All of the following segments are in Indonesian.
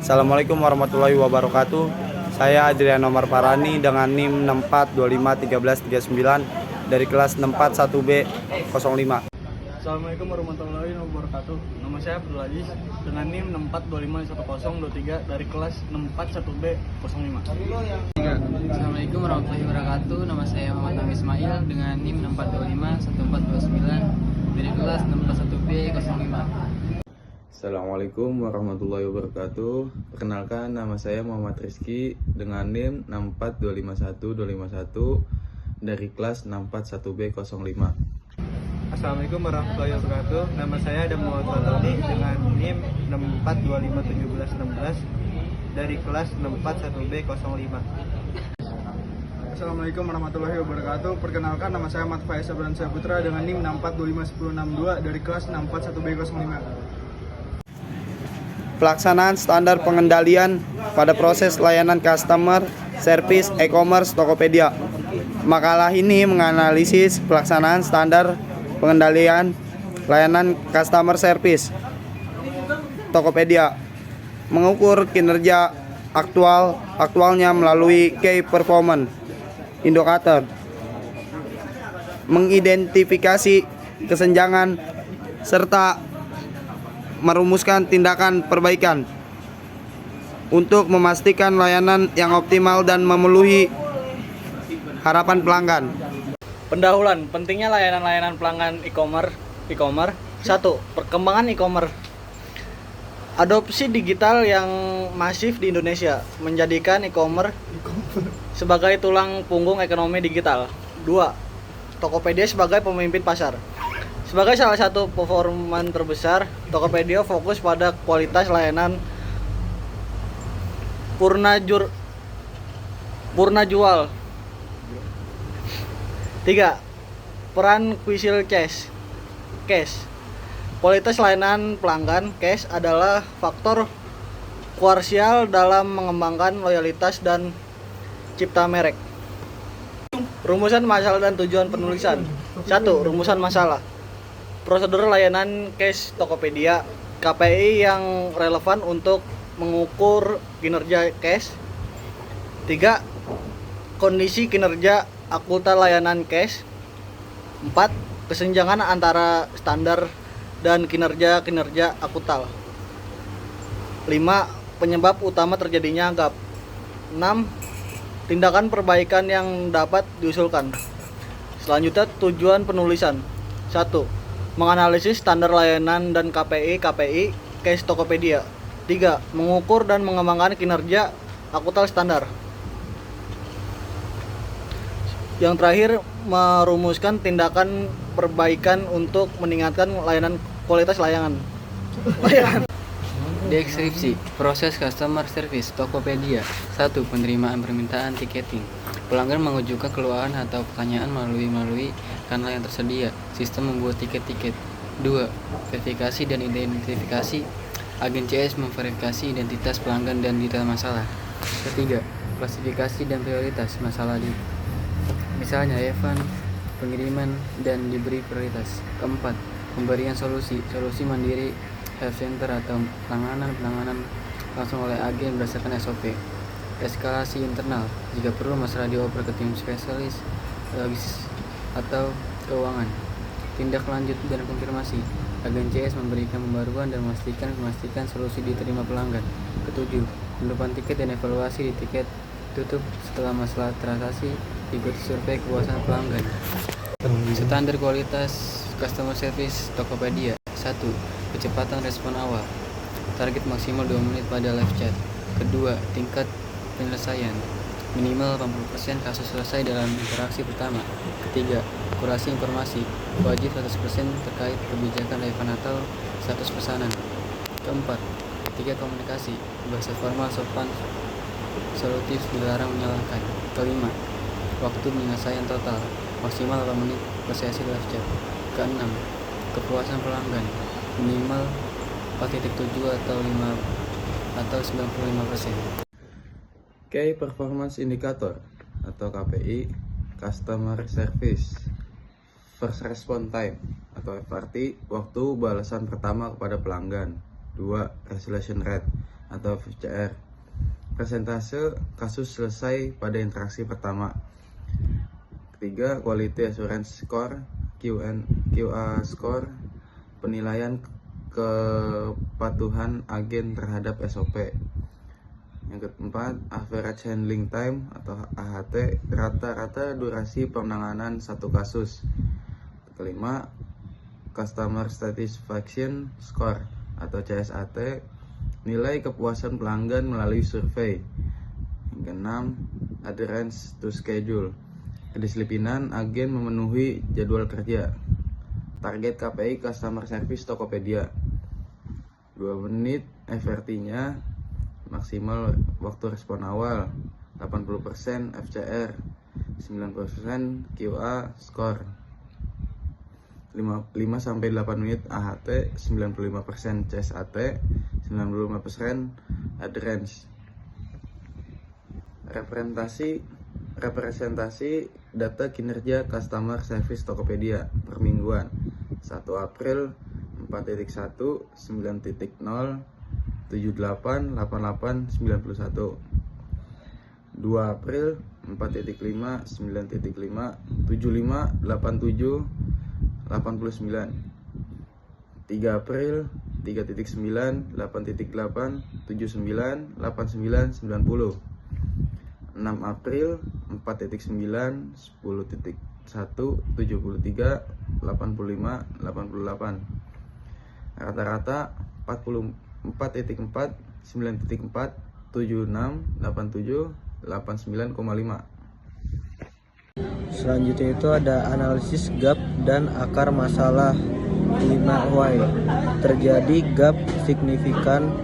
Assalamualaikum warahmatullahi wabarakatuh. Saya Adrian Nomar Parani dengan NIM 64251339 dari kelas 641B05. Assalamualaikum warahmatullahi wabarakatuh. Nama saya Abdul Aziz dengan NIM 64251023 dari kelas 641B05. Assalamualaikum warahmatullahi wabarakatuh. Nama saya Muhammad Ahmad Ismail dengan NIM 64251429 dari kelas 641B05. Assalamualaikum warahmatullahi wabarakatuh. Perkenalkan, nama saya Muhammad Rizky dengan NIM 6451251 dari kelas 641B05. Assalamualaikum warahmatullahi wabarakatuh. Nama saya Adam Muhammad Fatoni dengan NIM 64251716 dari kelas 641B05. Assalamualaikum warahmatullahi wabarakatuh. Perkenalkan, nama saya Ahmad Faiz Abransyah Putra dengan NIM 64251062 dari kelas 641B05. Pelaksanaan standar pengendalian pada proses layanan customer service e-commerce Tokopedia. Makalah ini menganalisis pelaksanaan standar pengendalian layanan customer service Tokopedia, mengukur kinerja aktualnya melalui Key Performance Indicator, mengidentifikasi kesenjangan serta merumuskan tindakan perbaikan untuk memastikan layanan yang optimal dan memenuhi harapan pelanggan. Pendahuluan pentingnya layanan-layanan pelanggan e-commerce. 1. Perkembangan e-commerce. Adopsi digital yang masif di Indonesia menjadikan e-commerce sebagai tulang punggung ekonomi digital. 2. Tokopedia sebagai pemimpin pasar. Sebagai salah satu performan terbesar, Tokopedia fokus pada kualitas layanan purna jual. 3. Peran Quisil Cash. Kualitas layanan pelanggan cash adalah faktor krusial dalam mengembangkan loyalitas dan cipta merek. Rumusan masalah dan tujuan penulisan. 1. Rumusan masalah. Prosedur layanan cash Tokopedia, KPI yang relevan untuk mengukur kinerja cash. 3. Kondisi kinerja akuntan layanan cash. 4. Kesenjangan antara standar dan kinerja akuntan. 5. Penyebab utama terjadinya gap. 6. Tindakan perbaikan yang dapat diusulkan. Selanjutnya, tujuan penulisan. 1. Menganalisis standar layanan dan KPI cash Tokopedia. 3. Mengukur dan mengembangkan kinerja akuntan standar. Yang terakhir, merumuskan tindakan perbaikan untuk meningkatkan kualitas layanan. Deskripsi proses customer service Tokopedia. 1. Penerimaan permintaan tiketing. Pelanggan mengajukan keluhan atau pertanyaan melalui kanal yang tersedia. Sistem membuat tiket-tiket. 2. Verifikasi dan identifikasi. Agen CS memverifikasi identitas pelanggan dan detail masalah. 3. Klasifikasi dan prioritas masalah misalnya event, pengiriman, dan diberi prioritas. 4. Pemberian solusi mandiri, help center atau penanganan langsung oleh agen berdasarkan SOP. Eskalasi internal, jika perlu masalah dioper ke tim spesialis logistik atau keuangan. Tindak lanjut dan konfirmasi, agen CS memberikan pembaruan dan memastikan solusi diterima pelanggan. 7. Penutupan tiket dan evaluasi di tiket tutup setelah masalah teratasi, ikuti survei kepuasan pelanggan. Standar kualitas customer service Tokopedia. 1. Kecepatan respon awal, target maksimal 2 menit pada live chat. Kedua, tingkat penyelesaian, minimal 80% kasus selesai dalam interaksi pertama. Ketiga, akurasi informasi, wajib 100% terkait kebijakan refund atau status pesanan. Keempat, ketiga, komunikasi, bahasa formal sopan, solutif, dilarang menyalahkan. Kelima, waktu penyelesaian total, maksimal 8 menit per sesi live chat. Keenam, kepuasan pelanggan, minimal 4.7 atau 95%. Key Performance Indicator atau KPI, Customer Service First Response Time atau FRT, waktu balasan pertama kepada pelanggan. 2. Cancellation Rate, atau FCR. Persentase kasus selesai pada interaksi pertama. Ketiga, Quality Assurance Score, QA Score, penilaian kepatuhan agen terhadap SOP. Yang keempat, Average Handling Time atau AHT, rata-rata durasi penanganan satu kasus. Kelima, Customer Satisfaction Score atau CSAT, nilai kepuasan pelanggan melalui survei. Yang keenam, Adherence to Schedule, kedisiplinan agen memenuhi jadwal kerja. Target KPI Customer Service Tokopedia 2 menit FRT-nya, maksimal waktu respon awal 80% FCR, 90% QA score, 5-8 menit AHT, 95% CSAT, 95% adherence. Representasi data kinerja Customer Service Tokopedia per mingguan 1 April 4.1 9.0 78 88 91, 2 April 4.5 9.5 75 87 89, 3 April 3.9 8.8 79 89 90, 6 April 4.9 10.1 73 85 88. Rata-rata 44.4 9.4 76 87 89,5. Selanjutnya itu ada analisis gap dan akar masalah 5Y. Terjadi gap signifikan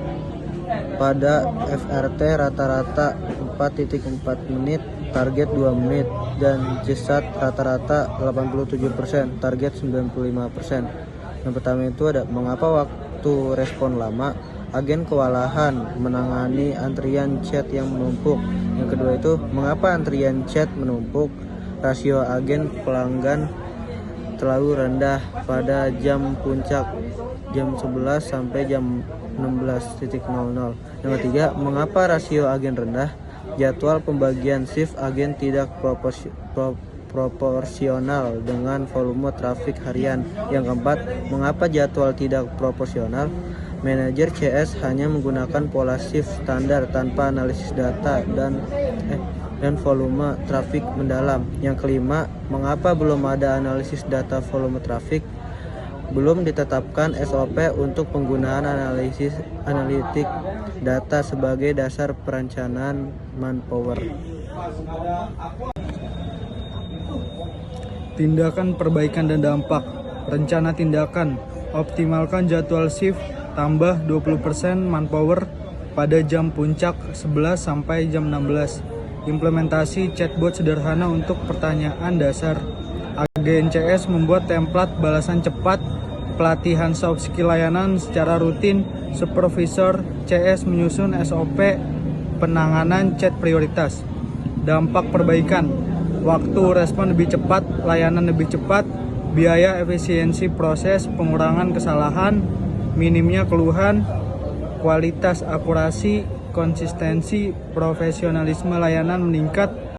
pada FRT rata-rata 4.4 menit, target 2 menit, dan CSAT rata-rata 87%, target 95%. Yang pertama itu ada mengapa waktu respon lama, agen kewalahan menangani antrian chat yang menumpuk. Yang kedua itu mengapa antrian chat menumpuk, rasio agen pelanggan terlalu rendah pada jam puncak jam 11 sampai jam 16.00. Yang ketiga, mengapa rasio agen rendah, jadwal pembagian shift agen tidak proporsional dengan volume trafik harian. Yang keempat, mengapa jadwal tidak proporsional, manajer CS hanya menggunakan pola shift standar tanpa analisis data dan volume trafik mendalam. Yang kelima, mengapa belum ada analisis data volume trafik, belum ditetapkan SOP untuk penggunaan analitik data sebagai dasar perencanaan manpower. Tindakan perbaikan dan dampak. Rencana tindakan: optimalkan jadwal shift, tambah 20% manpower pada jam puncak 11 sampai jam 16. Implementasi chatbot sederhana untuk pertanyaan dasar. Agen CS membuat template balasan cepat, pelatihan soft skill layanan secara rutin, supervisor CS menyusun SOP penanganan chat prioritas. Dampak perbaikan: waktu respon lebih cepat, layanan lebih cepat, biaya efisiensi proses, pengurangan kesalahan, minimnya keluhan, kualitas akurasi, konsistensi, profesionalisme layanan meningkat,